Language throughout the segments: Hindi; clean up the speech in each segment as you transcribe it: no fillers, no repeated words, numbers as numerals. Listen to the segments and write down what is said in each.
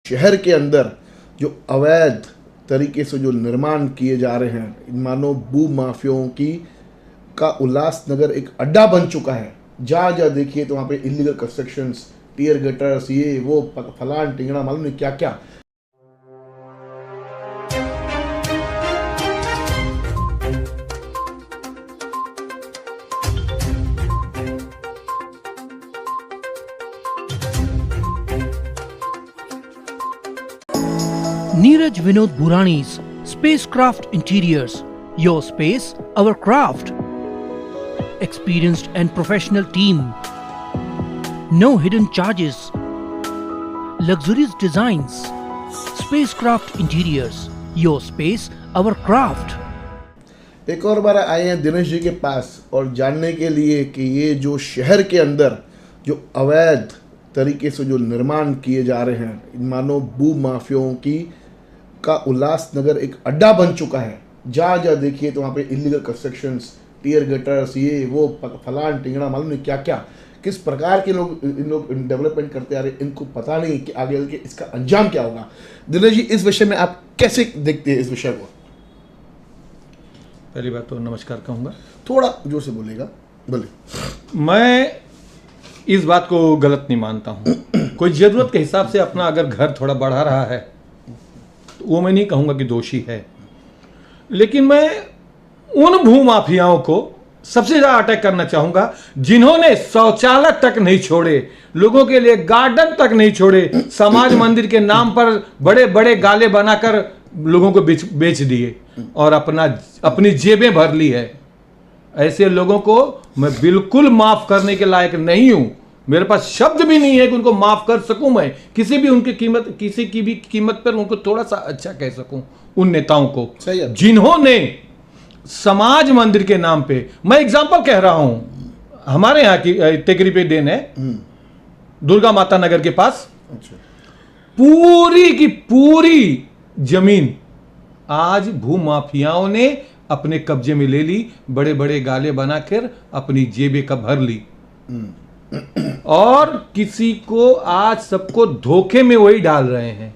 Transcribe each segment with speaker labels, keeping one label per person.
Speaker 1: शहर के अंदर जो अवैध तरीके से जो निर्माण किए जा रहे हैं, मानो भू माफियाओं की का उल्लासनगर एक अड्डा बन चुका है। जहाँ जहाँ देखिए तो वहाँ पे इलीगल कंस्ट्रक्शंस, टीयर गटर्स, ये वो फलान टिंगड़ा मालूम नहीं क्या क्या।
Speaker 2: Neeraj Vinod Burani's Spacecraft Interiors. Your space, our craft. Experienced and professional team. No hidden charges. Luxurious designs. Spacecraft Interiors. Your space, our craft.
Speaker 1: एक और बार आए हैं दिनेश जी के पास और जानने के लिए कि ये जो शहर के अंदर जो अवैध तरीके से जो निर्माण किए जा रहे हैं, मानो भू माफियाओं की का उल्लासनगर एक अड्डा बन चुका है। जहाँ जहाँ देखिए तो वहाँ पे इलीगल कंस्ट्रक्शंस, टीयर गटर्स, ये वो फलान टिंगड़ा मालूम नहीं क्या क्या। किस प्रकार के इन लोग डेवलपमेंट करते आ रहे हैं, इनको पता नहीं कि आगे चल के इसका अंजाम क्या होगा। दिनेश जी, इस विषय में आप कैसे देखते हैं इस विषय को?
Speaker 3: पहली बात तो नमस्कार कहूँगा।
Speaker 1: थोड़ा जोर से बोलेगा। बोले।
Speaker 3: मैं इस बात को गलत नहीं मानता हूँ। कोई ज़रूरत के हिसाब से अपना अगर घर थोड़ा बढ़ा रहा है तो वो मैं नहीं कहूँगा कि दोषी है, लेकिन मैं उन भूमाफियाओं को सबसे ज़्यादा अटैक करना चाहूँगा जिन्होंने शौचालय तक नहीं छोड़े, लोगों के लिए गार्डन तक नहीं छोड़े, समाज मंदिर के नाम पर बड़े बड़े गाले बनाकर लोगों को बेच दिए और अपनी जेबें भर ली है। ऐसे लोगों को मैं बिल्कुल माफ करने के लायक नहीं हूं। मेरे पास शब्द भी नहीं है कि उनको माफ कर सकूं। मैं किसी की भी कीमत पर उनको थोड़ा सा अच्छा कह सकूं। उन नेताओं को जिन्होंने समाज मंदिर के नाम पे, मैं एग्जांपल कह रहा हूं, हमारे यहाँ की टेकरी पे देन है, दुर्गा माता नगर के पास पूरी की पूरी जमीन आज भूमाफियाओं ने अपने कब्जे में ले ली, बड़े बड़े गाले बनाकर अपनी जेबें का भर ली और किसी को आज सबको धोखे में वही डाल रहे हैं।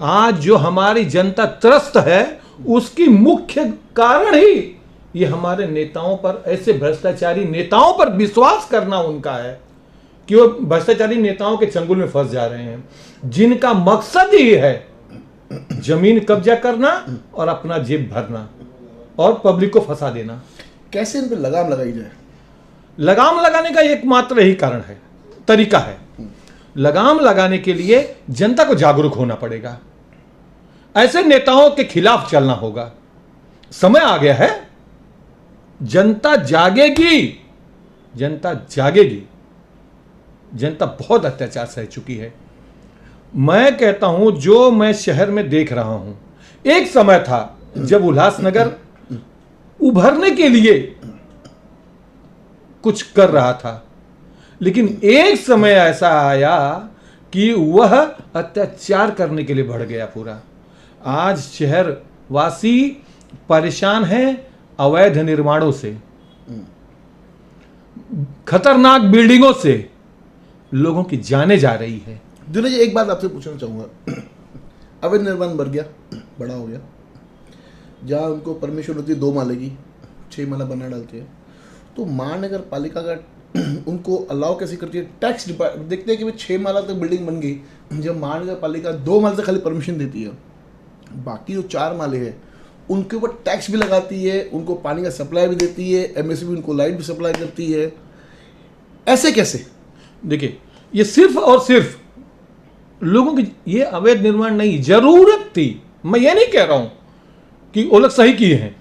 Speaker 3: आज जो हमारी जनता त्रस्त है उसकी मुख्य कारण ही ये हमारे नेताओं पर, ऐसे भ्रष्टाचारी नेताओं पर विश्वास करना उनका है कि वो भ्रष्टाचारी नेताओं के चंगुल में फंस जा रहे हैं, जिनका मकसद ही है जमीन कब्जा करना और अपना जेब भरना और पब्लिक को फंसा देना।
Speaker 1: कैसे इन पे लगाम लगाई जाए?
Speaker 3: लगाम लगाने का एकमात्र ही कारण है, तरीका है। लगाम लगाने के लिए जनता को जागरूक होना पड़ेगा, ऐसे नेताओं के खिलाफ चलना होगा। समय आ गया है, जनता जागेगी, जनता जागेगी। जनता बहुत अत्याचार सह चुकी है। मैं कहता हूं, जो मैं शहर में देख रहा हूं, एक समय था जब उल्लासनगर उभरने के लिए कुछ कर रहा था, लेकिन एक समय ऐसा आया कि वह अत्याचार करने के लिए बढ़ गया पूरा। आज शहर वासी परेशान हैं अवैध निर्माणों से, खतरनाक बिल्डिंगों से लोगों की जानें जा रही है।
Speaker 1: दिनेश जी, एक बात आपसे पूछना चाहूंगा। अवैध निर्माण बढ़ गया, बड़ा हो गया, जहाँ उनको परमिशन होती है 2 माले की, 6 माला बना डालते हैं, तो महानगर पालिका का उनको अलाउ कैसे करती है? टैक्स डिपार्टमेंट देखते हैं कि भाई 6 माला तक बिल्डिंग बन गई, जब महानगर पालिका 2 माले तक खाली परमिशन देती है, बाकी जो 4 माले हैं उनके ऊपर टैक्स भी लगाती है, उनको पानी का सप्लाई भी देती है, एमएसबी उनको लाइट भी सप्लाई करती है। ऐसे कैसे?
Speaker 3: देखिए, ये सिर्फ और सिर्फ लोगों की ये अवैध निर्माण नहीं, जरूरत थी। मैं ये नहीं कह रहा हूं कि वो लोग सही किए हैं,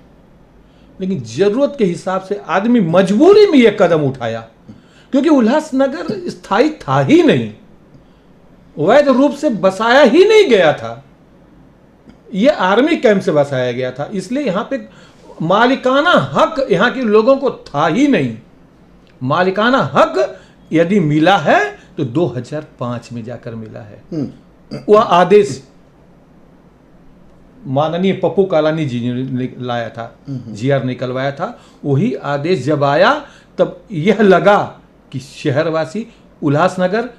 Speaker 3: लेकिन जरूरत के हिसाब से आदमी मजबूरी में यह कदम उठाया, क्योंकि उल्लासनगर स्थायी था ही नहीं, वैध रूप से बसाया ही नहीं गया था, यह आर्मी कैंप से बसाया गया था। इसलिए यहां पे मालिकाना हक यहां के लोगों को था ही नहीं। मालिकाना हक यदि मिला है तो 2005 में जाकर मिला है। वह आदेश माननीय पप्पू कालानी जी ने लाया था, जीआर निकलवाया था। वही आदेश जब आया तब यह लगा कि शहरवासी उल्लासनगर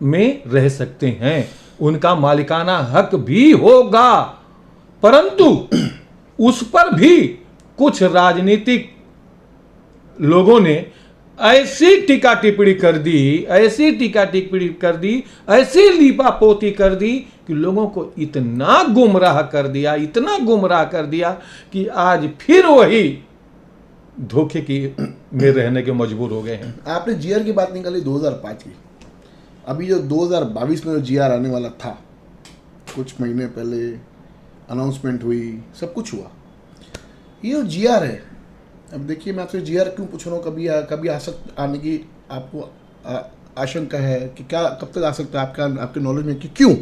Speaker 3: में रह सकते हैं। उनका मालिकाना हक भी होगा, परंतु उस पर भी कुछ राजनीतिक लोगों ने ऐसी टीका टिप्पणी कर दी, ऐसी टीका टिप्पणी कर दी, ऐसी लीपापोती कर दी कि लोगों को इतना गुमराह कर दिया, इतना गुमराह कर दिया कि आज फिर वही धोखे की में रहने के मजबूर हो गए हैं।
Speaker 1: आपने जीआर की बात निकाली 2005 की, अभी जो 2022 में जो जीआर आने वाला था, कुछ महीने पहले अनाउंसमेंट हुई, सब कुछ हुआ। ये जो जीआर है, अब देखिए मैं आपसे जीआर क्यों पूछ रहा हूँ, कभी आने की आपको आशंका है कि क्या, कब तक आ सकता है आपके नॉलेज में, कि क्यों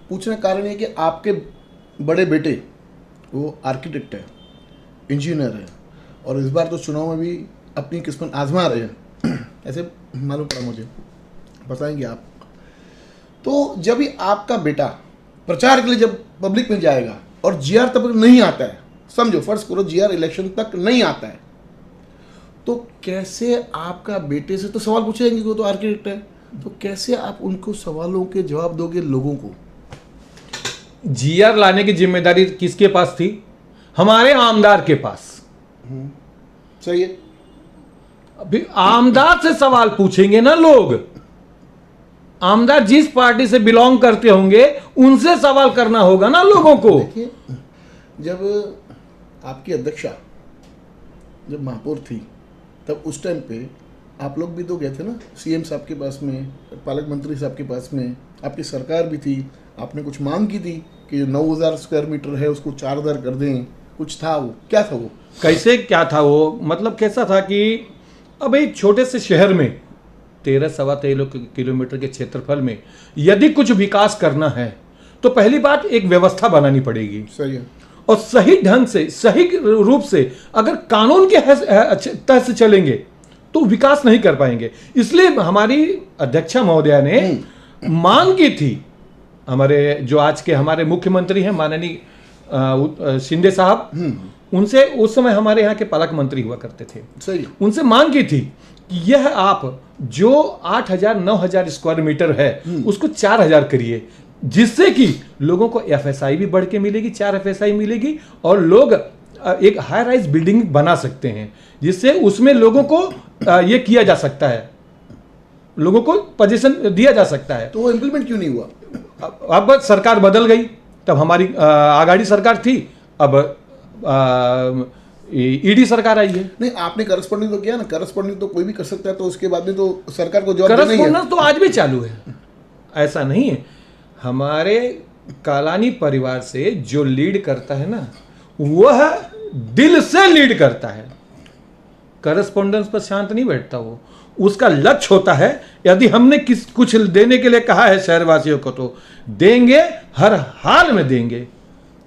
Speaker 1: पूछने का कारण है कि आपके बड़े बेटे वो आर्किटेक्ट है, इंजीनियर है, और इस बार तो चुनाव में भी अपनी किस्मत आजमा रहे हैं ऐसे मालूम पड़ा मुझे, बताएंगे आप। तो जब भी आपका बेटा प्रचार के लिए जब पब्लिक में जाएगा और जीआर तब तक नहीं आता है, समझो फर्ज करो जीआर इलेक्शन तक नहीं आता है, तो कैसे आपका बेटे से तो सवाल पूछेंगे कि वो तो आर्किटेक्ट है, तो कैसे आप उनको सवालों के जवाब दोगे लोगों को?
Speaker 3: जीआर लाने की जिम्मेदारी किसके पास थी? हमारे आमदार के पास।
Speaker 1: सही है।
Speaker 3: अभी आमदार से सवाल पूछेंगे ना लोग, आमदार जिस पार्टी से बिलोंग करते होंगे उनसे सवाल करना होगा ना लोगों को।
Speaker 1: देखिए, जब आपकी अध्यक्षा जब महापौर थी, तब उस टाइम पे आप लोग भी तो गए थे ना सीएम साहब के पास में, पालक मंत्री साहब के पास में, आपकी सरकार भी थी, आपने कुछ मांग की थी कि जो 9000 स्क्वायर मीटर है उसको 4000 कर दें, कुछ था वो, क्या था वो?
Speaker 3: कैसे क्या था वो? मतलब कैसा था कि अब एक छोटे से शहर में 13-13.25 किलोमीटर के क्षेत्रफल में यदि कुछ विकास करना है तो पहली बात एक व्यवस्था बनानी पड़ेगी।
Speaker 1: सही है।
Speaker 3: और सही ढंग से, सही रूप से अगर कानून के तहत से चलेंगे तो विकास नहीं कर पाएंगे। इसलिए हमारी अध्यक्षा महोदया ने मांग की थी, हमारे जो आज के हमारे मुख्यमंत्री हैं माननीय शिंदे साहब, उनसे उस समय हमारे यहाँ के पालक मंत्री हुआ करते थे,
Speaker 1: सही,
Speaker 3: उनसे मांग की थी कि यह आप जो 8000-9000 स्क्वायर मीटर है उसको 4000 करिए, जिससे कि लोगों को एफएसआई भी बढ़ के मिलेगी, 4 एफएसआई मिलेगी, और लोग एक हाई राइज बिल्डिंग बना सकते हैं, जिससे उसमें लोगों को ये किया जा सकता है, लोगों को पोजीशन दिया जा सकता है।
Speaker 1: तो वो इम्प्लीमेंट क्यों नहीं हुआ?
Speaker 3: अब सरकार बदल गई, तब हमारी आघाड़ी सरकार थी, अब ईडी सरकार आई है।
Speaker 1: नहीं, आपने करस्पॉन्डिंग तो किया ना, करस्पॉन्डिंग तो कोई भी कर सकता है, तो उसके बाद में तो सरकार को जवाब देना ही है।
Speaker 3: करस्पॉन्डेंस तो आज भी चालू है, ऐसा नहीं है। हमारे कालानी परिवार से जो लीड करता है ना, वह दिल से लीड करता है, करस्पॉन्डेंस पर शांत नहीं बैठता वो। उसका लक्ष्य होता है, यदि हमने कुछ देने के लिए कहा है शहरवासियों को तो देंगे, हर हाल में देंगे।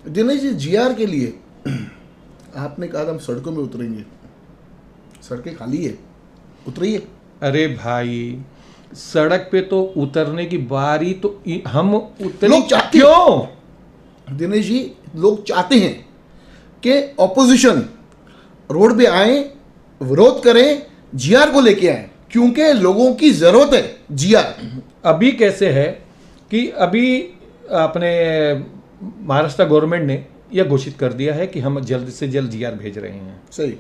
Speaker 1: दिनेश जी, जीआर के लिए आपने कहा हम सड़कों में उतरेंगे, सड़कें खाली है, उतरिए।
Speaker 3: अरे भाई, सड़क पे तो उतरने की बारी तो हम उतरे
Speaker 1: लोग चाहते
Speaker 3: क्यों?
Speaker 1: दिनेश जी, लोग चाहते हैं कि ऑपोजिशन रोड पे आए, विरोध करें, जीआर को लेके आए, क्योंकि लोगों की जरूरत है जीआर।
Speaker 3: अभी कैसे है कि अभी अपने महाराष्ट्र गवर्नमेंट ने यह घोषित कर दिया है कि हम जल्द से जल्द जीआर भेज रहे हैं।
Speaker 1: सही,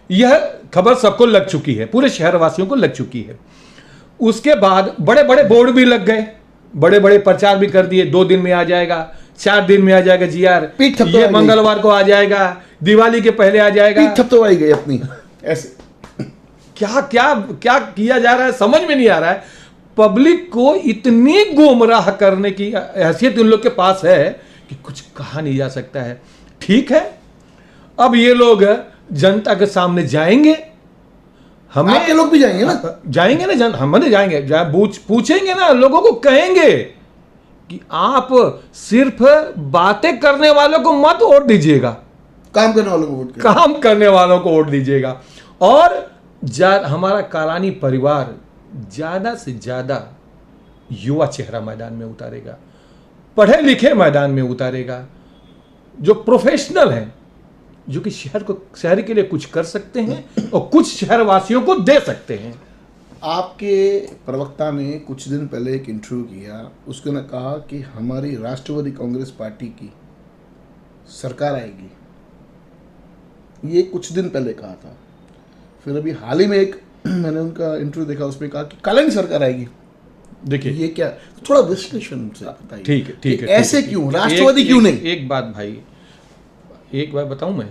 Speaker 3: यह खबर सबको लग चुकी है, पूरे शहरवासियों को लग चुकी है। उसके बाद बड़े बड़े बोर्ड भी लग गए, बड़े बड़े प्रचार भी कर दिए, 2 दिन में आ जाएगा, 4 दिन में आ जाएगा जीआर, ये मंगलवार को आ जाएगा, दिवाली के पहले आ जाएगा।
Speaker 1: पीठ थपथपाई गई अपनी, ऐसे
Speaker 3: क्या क्या क्या किया जा रहा है समझ में नहीं आ रहा है। पब्लिक को इतनी गुमराह करने की हैसियत उन लोग के पास है कि कुछ कहा नहीं जा सकता है। ठीक है, अब ये लोग जनता के सामने जाएंगे, हमें
Speaker 1: आपके लोग भी जाएंगे ना,
Speaker 3: जाएंगे ना, हम जाएंगे, पूछेंगे ना, लोगों को कहेंगे कि आप सिर्फ बातें करने वालों को मत वोट दीजिएगा,
Speaker 1: काम करने वालों को वोट करें।
Speaker 3: काम करने वालों को वोट दीजिएगा। और हमारा कालानी परिवार ज्यादा से ज्यादा युवा चेहरा मैदान में उतारेगा, पढ़े लिखे मैदान में उतारेगा, जो प्रोफेशनल हैं, जो कि शहर के लिए कुछ कर सकते हैं और कुछ शहरवासियों को दे सकते हैं।
Speaker 1: आपके प्रवक्ता ने कुछ दिन पहले एक इंटरव्यू किया, उसके ने कहा कि हमारी राष्ट्रवादी कांग्रेस पार्टी की सरकार आएगी। ये कुछ दिन पहले कहा था। फिर अभी हाल ही में एक मैंने उनका इंटरव्यू देखा, उसमें कहा कि कल ही सरकार आएगी।
Speaker 3: देखिए
Speaker 1: ये क्या, थोड़ा विश्लेषण से बताइए।
Speaker 3: ठीक है ठीक है,
Speaker 1: ऐसे
Speaker 3: ठीक है।
Speaker 1: क्यों, राष्ट्रवादी क्यों नहीं?
Speaker 3: एक बात भाई, एक बात बताऊं मैं,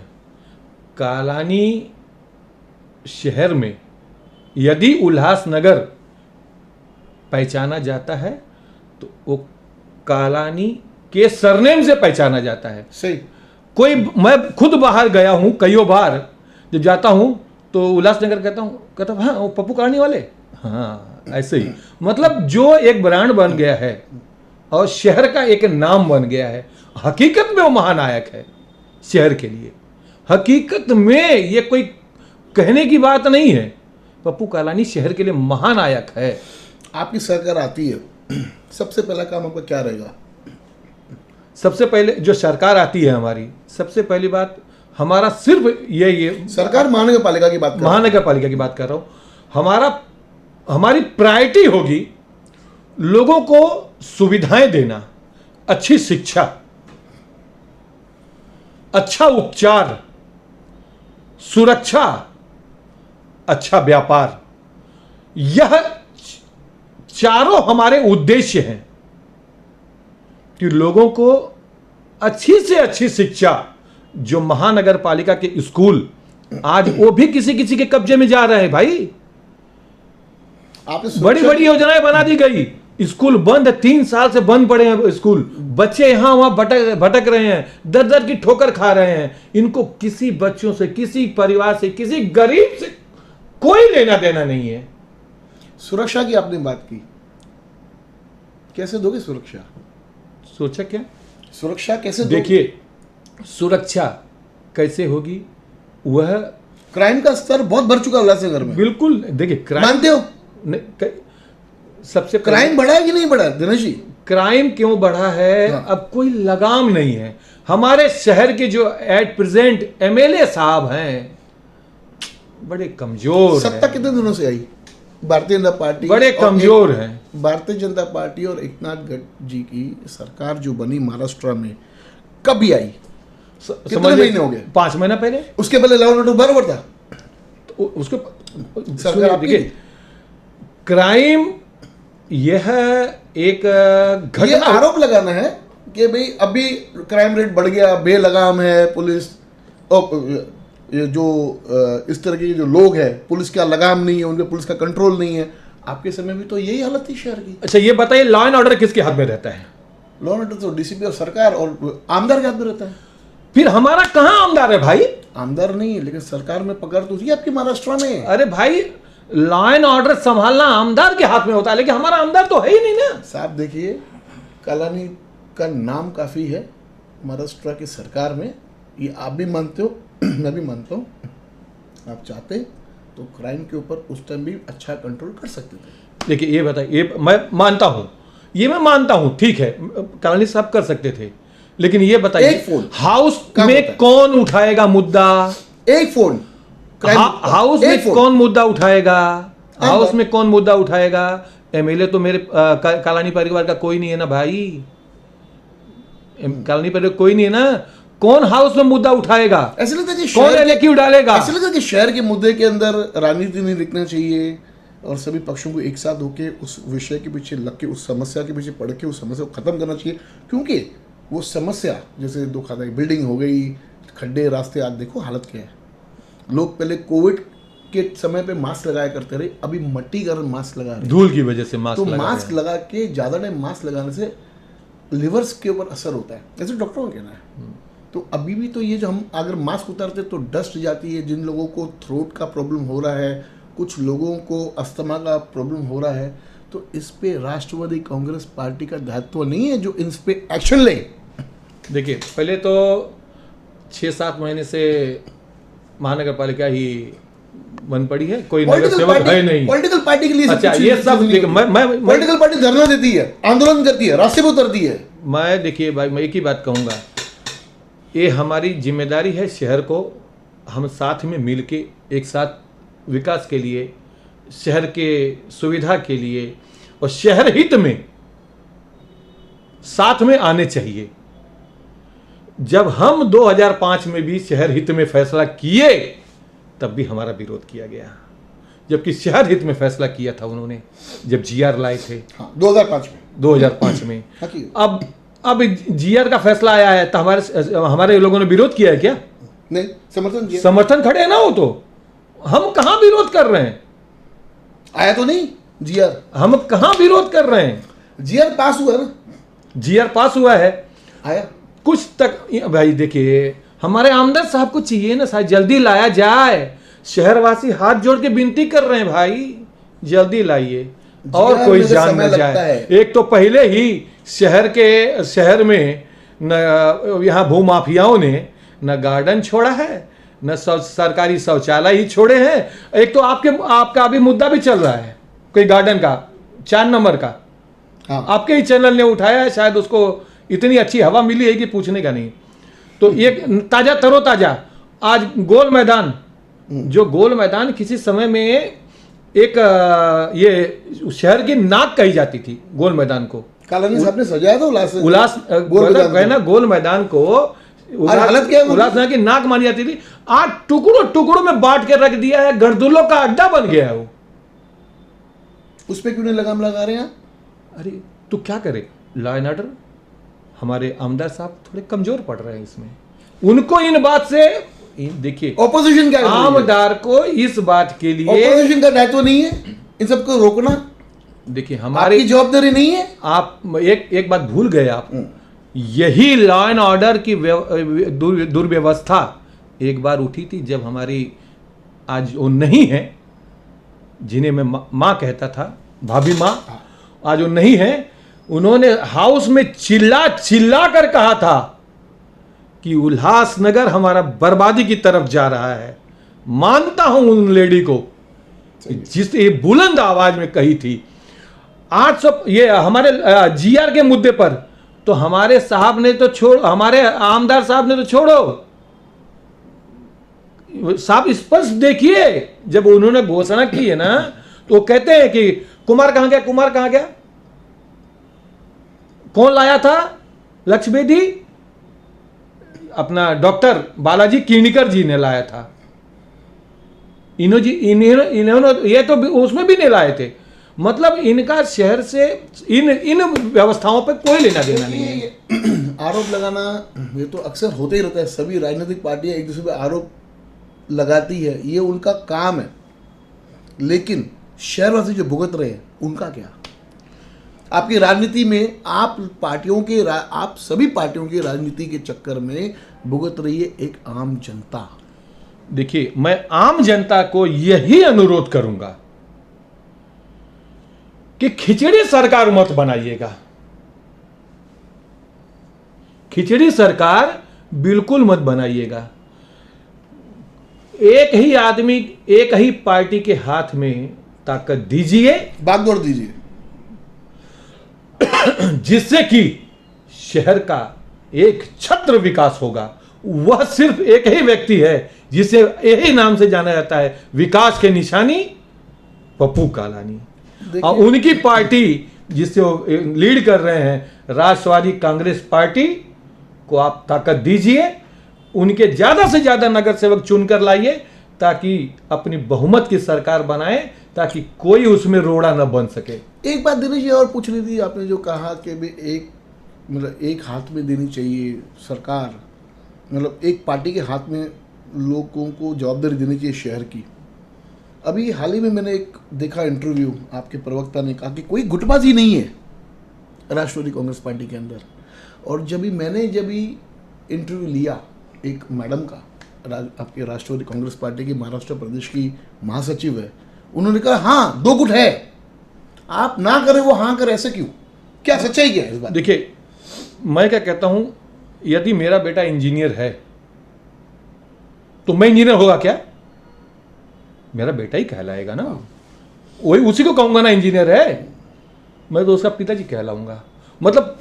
Speaker 3: कालानी शहर में यदि उल्लासनगर पहचाना जाता है तो वो कालानी के सरनेम से पहचाना जाता है।
Speaker 1: सही।
Speaker 3: कोई, मैं खुद बाहर गया हूं कईयों बार, जब जाता हूं तो उल्लासनगर कहता हूं, हाँ वो पप्पू कालानी वाले, हाँ ऐसे ही। मतलब जो एक ब्रांड बन गया है और शहर का एक नाम बन गया है, हकीकत में वो महानायक है शहर के लिए। हकीकत में ये कोई कहने की बात नहीं है, पप्पू कालानी शहर के लिए महानायक है।
Speaker 1: आपकी सरकार आती है, सबसे पहला काम आपका क्या रहेगा?
Speaker 3: सबसे पहले जो सरकार आती है हमारी, सबसे पहली बात हमारा सिर्फ ये
Speaker 1: सरकार महानगर पालिका की बात कर रहा हूं।
Speaker 3: महानगर पालिका की बात कर रहा हूं। हमारी प्रायोरिटी होगी लोगों को सुविधाएं देना, अच्छी शिक्षा, अच्छा उपचार, सुरक्षा, अच्छा व्यापार। यह चारों हमारे उद्देश्य हैं कि लोगों को अच्छी से अच्छी शिक्षा। जो महानगर पालिका के स्कूल आज वो भी किसी किसी के कब्जे में जा रहे हैं भाई।
Speaker 1: आपने
Speaker 3: बड़ी बड़ी योजनाएं बना दी गई, स्कूल बंद, 3 साल से बंद पड़े हैं स्कूल, बच्चे यहां वहां भटक रहे हैं, दर दर की ठोकर खा रहे हैं। इनको किसी बच्चों से, किसी परिवार से, किसी गरीब से कोई लेना देना नहीं है।
Speaker 1: सुरक्षा की आपने बात की, कैसे दोगे सुरक्षा?
Speaker 3: सोचा क्या?
Speaker 1: सुरक्षा कैसे दोगे?
Speaker 3: देखिए, सुरक्षा कैसे होगी, वह
Speaker 1: क्राइम का स्तर बहुत बढ़ चुका है उल्लासनगर में।
Speaker 3: बिल्कुल। देखिए क्राइम,
Speaker 1: मानते हो
Speaker 3: सबसे
Speaker 1: क्राइम बढ़ा है कि नहीं बढ़ा दिनेश जी?
Speaker 3: क्राइम क्यों बढ़ा है?
Speaker 1: हाँ।
Speaker 3: अब कोई लगाम नहीं है। हमारे शहर के जो एट प्रेजेंट एमएलए साहब हैं बड़े कमजोर
Speaker 1: सत्ता
Speaker 3: हैं,
Speaker 1: कितने दिनों से आई भारतीय जनता पार्टी?
Speaker 3: बड़े कमजोर हैं।
Speaker 1: भारतीय जनता पार्टी और एकनाथ जी की सरकार जो बनी महाराष्ट्र में, कभी आई? कितने
Speaker 3: समझिए,
Speaker 1: महीने हो गए?
Speaker 3: 5 महीना पहले।
Speaker 1: उसके पहले लॉ एंड ऑर्डर बराबर था।
Speaker 3: तो उसको
Speaker 1: सरकार आपकी
Speaker 3: देखिए, क्राइम यह एक
Speaker 1: ये
Speaker 3: घटना।
Speaker 1: आरोप लगाना है कि भाई अभी क्राइम रेट बढ़ गया, बेलगाम है पुलिस, और ये जो इस तरह के जो लोग हैं, पुलिस का लगाम नहीं है, उनके पुलिस का कंट्रोल नहीं है। आपके समय भी तो यही हालत थी शहर की।
Speaker 3: अच्छा ये बताइए, लॉ एंड ऑर्डर किसके हाथ में रहता है?
Speaker 1: लॉ एंड ऑर्डर तो डीसीपी और सरकार और आमदार के हाथ में रहता है।
Speaker 3: फिर हमारा कहां आमदार है भाई?
Speaker 1: आमदार नहीं है, लेकिन सरकार में पकड़ तो थी आपकी महाराष्ट्र में।
Speaker 3: अरे भाई, लॉ एंड ऑर्डर संभालना आमदार के हाथ में होता है, लेकिन हमारा आमदार तो है ही नहीं ना।
Speaker 1: साहब देखिए, कालानी का नाम काफी है महाराष्ट्र की सरकार में, ये आप भी मानते हो, मैं भी मानता हूँ। आप चाहते तो क्राइम के ऊपर उस टाइम भी अच्छा कंट्रोल कर सकते थे।
Speaker 3: देखिए ये बताइए, ये मैं मानता हूँ, ये मैं मानता हूँ, ठीक है, कालानी साहब कर सकते थे, लेकिन ये बताइए
Speaker 1: एक फोन
Speaker 3: हाउस
Speaker 1: कम
Speaker 3: में
Speaker 1: होता है।
Speaker 3: कौन उठाएगा मुद्दा?
Speaker 1: एक फोन
Speaker 3: हाउस में कौन मुद्दा उठाएगा? हाउस में कौन मुद्दा उठाएगा? एमएलए तो मेरे कालानी परिवार का कोई नहीं है ना भाई। कालानी परिवार कोई नहीं है ना। कौन हाउस में मुद्दा उठाएगा?
Speaker 1: ऐसे लगता है कि
Speaker 3: कौन
Speaker 1: शहर
Speaker 3: एलएक्यू डालेगा?
Speaker 1: ऐसे लगता है कि शहर के मुद्दे के अंदर राजनीति नहीं दिखना चाहिए और सभी पक्षों को एक साथ होके उस विषय के पीछे लग के, उस समस्या के पीछे पड़ के उस समस्या को खत्म करना चाहिए। क्योंकि वो समस्या, जैसे दो खाता बिल्डिंग हो गई, खड्डे, रास्ते, आज देखो हालत क्या है। लोग पहले कोविड के समय पे मास्क लगाया करते रहे, अभी मट्टी कारण मास्क लगा रहे हैं।
Speaker 3: धूल की वजह से मास्क
Speaker 1: तो
Speaker 3: लगा रहे
Speaker 1: मास्क
Speaker 3: हैं।
Speaker 1: लगा के ज़्यादा टाइम मास्क लगाने से लिवर्स के ऊपर असर होता है, ऐसे डॉक्टरों का कहना है। तो अभी भी तो ये जो हम अगर मास्क उतारते तो डस्ट जाती है, जिन लोगों को थ्रोट का प्रॉब्लम हो रहा है, कुछ लोगों को अस्थमा का प्रॉब्लम हो रहा है, तो इस पे राष्ट्रवादी कांग्रेस पार्टी का दायित्व नहीं है जो इन पे एक्शन ले।
Speaker 3: देखिए, पहले तो 6-7 महीने से महानगर पालिका ही बंद पड़ी है, कोई नगर सेवक है नहीं।
Speaker 1: पॉलिटिकल पार्टी के लिए
Speaker 3: अच्छा, ये सब मैं
Speaker 1: पॉलिटिकल पार्टी धरना देती है, आंदोलन करती है, रास्ते पे उतरती है।
Speaker 3: मैं देखिए भाई, मैं एक ही बात कहूँगा, ये हमारी जिम्मेदारी है शहर को हम साथ में मिल के एक साथ विकास के लिए शहर के सुविधा के लिए और शहर हित में साथ में आने चाहिए। जब हम 2005 में भी शहर हित में फैसला किए तब भी हमारा विरोध किया गया, जबकि शहर हित में फैसला किया था उन्होंने जब जीआर लाए थे।
Speaker 1: हाँ, 2005 में
Speaker 3: अब जीआर का फैसला आया है तो हमारे लोगों ने विरोध किया है क्या?
Speaker 1: नहीं,
Speaker 3: समर्थन खड़े है ना, वो तो हम कहां विरोध कर रहे हैं?
Speaker 1: आया तो नहीं जीआर,
Speaker 3: हम कहां विरोध कर रहे हैं?
Speaker 1: जीआर पास हुआ है ना,
Speaker 3: जीआर पास हुआ है,
Speaker 1: आया
Speaker 3: कुछ तक। भाई देखिए, हमारे आमदार साहब को चाहिए ना शायद जल्दी लाया जाए। शहरवासी हाथ जोड़ के विनती कर रहे हैं, भाई जल्दी लाइए और कोई जान न जाए। एक तो पहले ही शहर में न यहाँ भूमाफियाओं ने न गार्डन छोड़ा है, न सरकारी शौचालय ही छोड़े हैं। एक तो आपका अभी मुद्दा भी चल रहा है कोई गार्डन का 4 नंबर का।
Speaker 1: हाँ।
Speaker 3: आपके ही चैनल ने उठाया है, शायद उसको इतनी अच्छी हवा मिली है कि पूछने का नहीं। तो एक ताजा तरोताजा आज गोल मैदान, जो गोल मैदान किसी समय में एक ये शहर की नाक कही जाती थी, गोल मैदान को
Speaker 1: कालानी साहब ने सजाया था
Speaker 3: गोल मैदान को
Speaker 1: हालत क्या है?
Speaker 3: उल्लास की नाक मानी जाती थी। आज टुकड़ों में बांट के रख दिया है, गर्दुल्लों का अड्डा बन गया है वो।
Speaker 1: उस पर क्यों नहीं लगाम लगा रहे हैं?
Speaker 3: अरे तो क्या करे, लॉ एंड ऑर्डर हमारे आमदार साहब थोड़े कमजोर पड़ रहे हैं इसमें। उनको इन बात से देखिए,
Speaker 1: ऑपोजिशन क्या,
Speaker 3: आमदार को इस बात के लिए
Speaker 1: ऑपोजिशन का दायित्व नहीं है इन सबको रोकना?
Speaker 3: देखिए, हमारी
Speaker 1: जवाबदारी नहीं है?
Speaker 3: आप एक बात भूल गए आप, यही लॉ एंड ऑर्डर की दुर्व्यवस्था एक बार उठी थी जब हमारी आज वो नहीं है, जिन्हें मैं माँ कहता था, भाभी माँ, आज वो नहीं है। उन्होंने हाउस में चिल्ला कर कहा था कि उल्लासनगर हमारा बर्बादी की तरफ जा रहा है। मानता हूं उन लेडी को जिस ये बुलंद आवाज में कही थी। 800 ये हमारे जीआर के मुद्दे पर तो हमारे साहब ने तो हमारे आमदार साहब ने तो छोड़ो, साहब स्पष्ट देखिए, जब उन्होंने घोषणा की है ना तो कहते हैं कि कुमार कहां गया, कौन लाया था? लक्ष्मीदी, अपना डॉक्टर बालाजी किर्णिकर जी ने लाया था। इन्होंने ये तो उसमें भी नहीं लाए थे। मतलब इनका शहर से इन व्यवस्थाओं पर कोई लेना देना नहीं है।
Speaker 1: आरोप लगाना ये तो अक्सर होते ही रहता है, सभी राजनीतिक पार्टियां एक दूसरे पर आरोप लगाती है, ये उनका काम है। लेकिन शहरवासी जो भुगत रहे हैं उनका क्या? आपकी राजनीति में आप सभी पार्टियों की राजनीति के चक्कर में भुगत रही है एक आम जनता।
Speaker 3: देखिए, मैं आम जनता को यही अनुरोध करूंगा कि खिचड़ी सरकार मत बनाइएगा। खिचड़ी सरकार बिल्कुल मत बनाइएगा। एक ही आदमी, एक ही पार्टी के हाथ में ताकत दीजिए,
Speaker 1: बागडोर दीजिए,
Speaker 3: जिससे कि शहर का एक छत्र विकास होगा। वह सिर्फ एक ही व्यक्ति है जिसे यही नाम से जाना जाता है, विकास के निशानी पप्पू कालानी। और उनकी पार्टी जिससे वो लीड कर रहे हैं, राष्ट्रवादी कांग्रेस पार्टी को आप ताकत दीजिए, उनके ज्यादा से ज्यादा नगर सेवक चुनकर लाइए ताकि अपनी बहुमत की सरकार बनाए, ताकि कोई उसमें रोड़ा न बन सके।
Speaker 1: एक बात दिनेश जी और पूछनी थी, आपने जो कहा कि भी एक हाथ में देनी चाहिए सरकार, मतलब एक पार्टी के हाथ में लोगों को जवाबदारी देनी चाहिए शहर की। अभी हाल ही में मैंने एक देखा इंटरव्यू, आपके प्रवक्ता ने कहा कि कोई गुटबाजी नहीं है राष्ट्रवादी कांग्रेस पार्टी के अंदर। और जब इंटरव्यू लिया एक मैडम का, आपके राष्ट्रवादी कांग्रेस पार्टी की महाराष्ट्र प्रदेश की महासचिव है, उन्होंने कहा हाँ 2 गुट है, आप ना करें वो हाँ करें, ऐसे क्यों? क्या सच्चाई क्या है इस बात?
Speaker 3: देखिए, मैं क्या कहता हूं, यदि मेरा बेटा इंजीनियर है तो मैं इंजीनियर होगा क्या? मेरा बेटा ही कहलाएगा ना, वही उसी को कहूंगा ना इंजीनियर है, मैं तो उसका पिताजी कहलाऊंगा। मतलब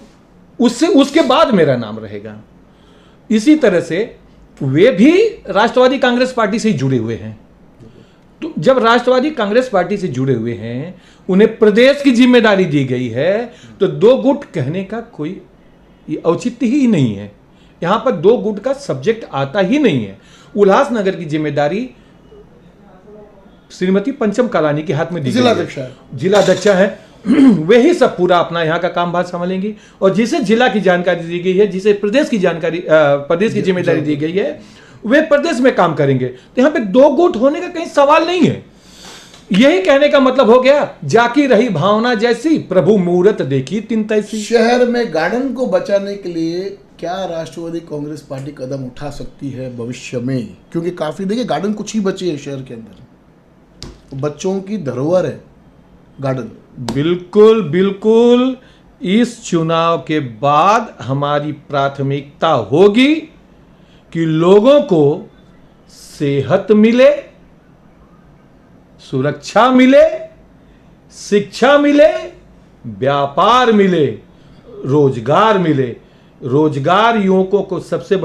Speaker 3: उसके बाद मेरा नाम रहेगा। इसी तरह से वे भी राष्ट्रवादी कांग्रेस पार्टी से ही जुड़े हुए हैं, तो जब राष्ट्रवादी कांग्रेस पार्टी से जुड़े हुए हैं, उन्हें प्रदेश की जिम्मेदारी दी गई है, तो दो गुट कहने का कोई औचित्य ही नहीं है। यहां पर दो गुट का सब्जेक्ट आता ही नहीं है। उल्लासनगर की जिम्मेदारी श्रीमती पंचम कालानी के हाथ में दी गई है, जिलाध्यक्षा है, वे ही सब पूरा अपना यहाँ का काम भार संभालेंगी। और जिसे जिला की जानकारी दी गई है, जिसे प्रदेश की जानकारी प्रदेश की जिम्मेदारी दी गई है, वे प्रदेश में काम करेंगे। तो यहाँ पे दो गुट होने का कहीं सवाल नहीं है। यही कहने का मतलब हो गया, जाकी रही भावना जैसी, प्रभु मूरत देखी तिन तैसी।
Speaker 1: शहर में गार्डन को बचाने के लिए क्या राष्ट्रवादी कांग्रेस पार्टी कदम उठा सकती है भविष्य में? क्योंकि काफी देखिए गार्डन कुछ ही बचे हैं शहर के अंदर, बच्चों की धरोहर है गार्डन।
Speaker 3: बिल्कुल बिल्कुल, इस चुनाव के बाद हमारी प्राथमिकता होगी कि लोगों को सेहत मिले, सुरक्षा मिले, शिक्षा मिले, व्यापार मिले, रोजगार मिले। रोजगार युवकों को सबसे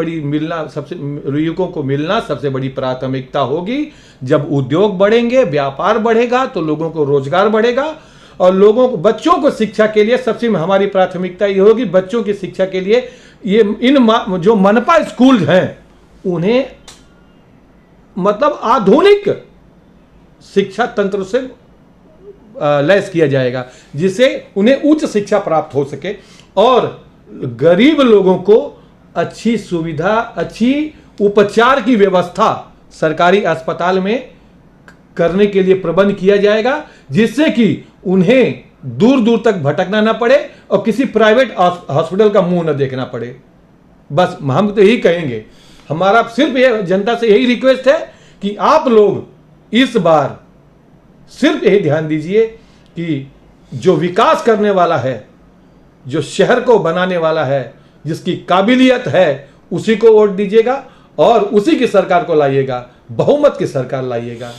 Speaker 3: बड़ी प्राथमिकता होगी। जब उद्योग बढ़ेंगे, व्यापार बढ़ेगा, तो लोगों को रोजगार बढ़ेगा। और लोगों को, बच्चों को शिक्षा के लिए सबसे हमारी प्राथमिकता ये होगी, बच्चों की शिक्षा के लिए ये जो मनपा स्कूल हैं, उन्हें मतलब आधुनिक शिक्षा तंत्र से लैस किया जाएगा, जिससे उन्हें उच्च शिक्षा प्राप्त हो सके और गरीब लोगों को अच्छी सुविधा, अच्छी उपचार की व्यवस्था सरकारी अस्पताल में करने के लिए प्रबंध किया जाएगा, जिससे कि उन्हें दूर दूर तक भटकना ना पड़े और किसी प्राइवेट हॉस्पिटल का मुंह न देखना पड़े। बस हम तो यही कहेंगे, हमारा सिर्फ ये जनता से यही रिक्वेस्ट है कि आप लोग इस बार सिर्फ यही ध्यान दीजिए कि जो विकास करने वाला है, जो शहर को बनाने वाला है, जिसकी काबिलियत है, उसी को वोट दीजिएगा और उसी की सरकार को लाइएगा, बहुमत की सरकार लाइएगा।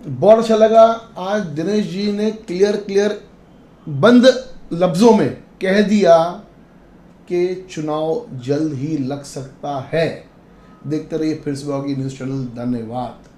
Speaker 1: बहुत अच्छा लगा, आज दिनेश जी ने क्लियर बंद लफ्जों में कह दिया कि चुनाव जल्द ही लग सकता है। देखते रहिए फिर से न्यूज़ चैनल। धन्यवाद।